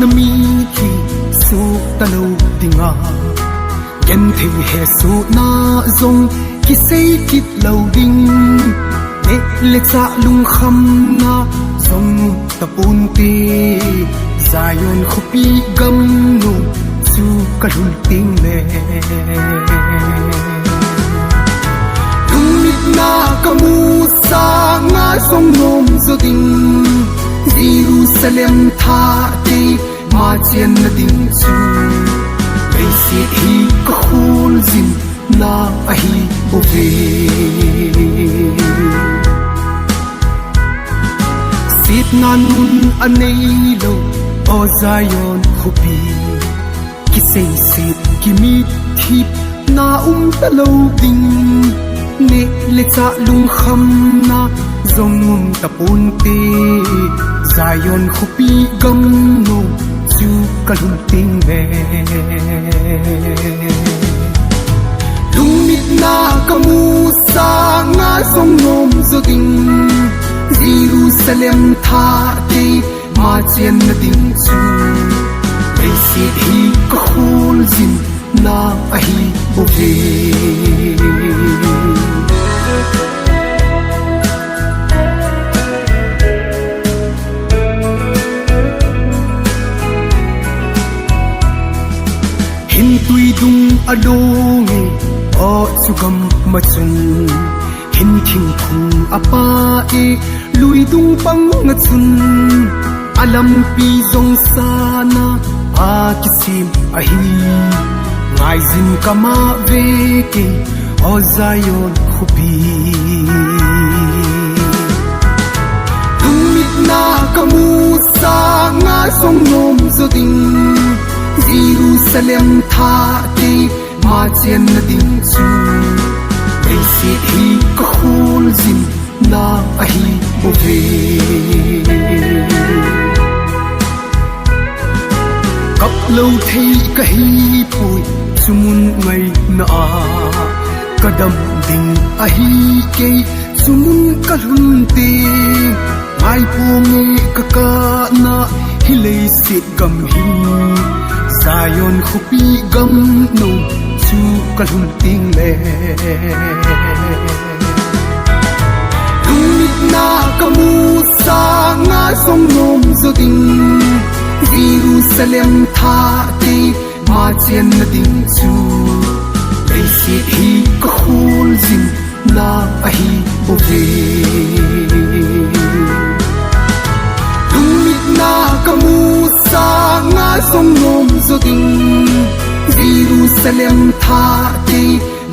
na mi khi su ta lâu dinga gen thi he su na zong ki sei kip lâu ding e le cha lung kham na zong ta pun ti zayon khupi gam nu su ka lul ting le na kamu sa nga song nom zo ding Jerusalem tha ti ma chen na ding chu pe si hi ka khul zin na a hi ove sit nan un anei lo o Zion khupi ki sei sit ki mi thip na ta lo ding ne le cha lung kham na zong ta pun te Zion khupi gam no chu ka lung ting ve lung mit na kamu sa nga zong nom zo ding Jerusalem tha te ma chen na ding chu pe si hi ka khul zin na a hi ove hin tui dung adong o chugam machun hin thing khung apa e lui dung pang ngachun alam pi zong sana a kisim a hi ngai zin kama ve ke o Zion khupi mit na kamu sa nga song nom zo ding Jerusalem tha ti ma chen na ding chu pe si hi ka khul zin na a hi ove kap lo thei ka hi pui sumun ngai na a kadam ding a hi ke sumun ka hun te ai pu me ka ka na hi le sit gam hi Zion khupi gam no chu ka hun ting le mit na kamu sa nga song nom zo ding Jerusalem tha ti ma chen na ding chu pe si hi ka khul zin na a hi ove mit na kamu sa nga song nom zo ding Jerusalem tha ti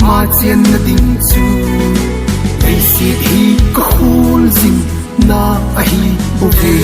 ma chen na ding chu pe si hi ka khul zin na a hi ove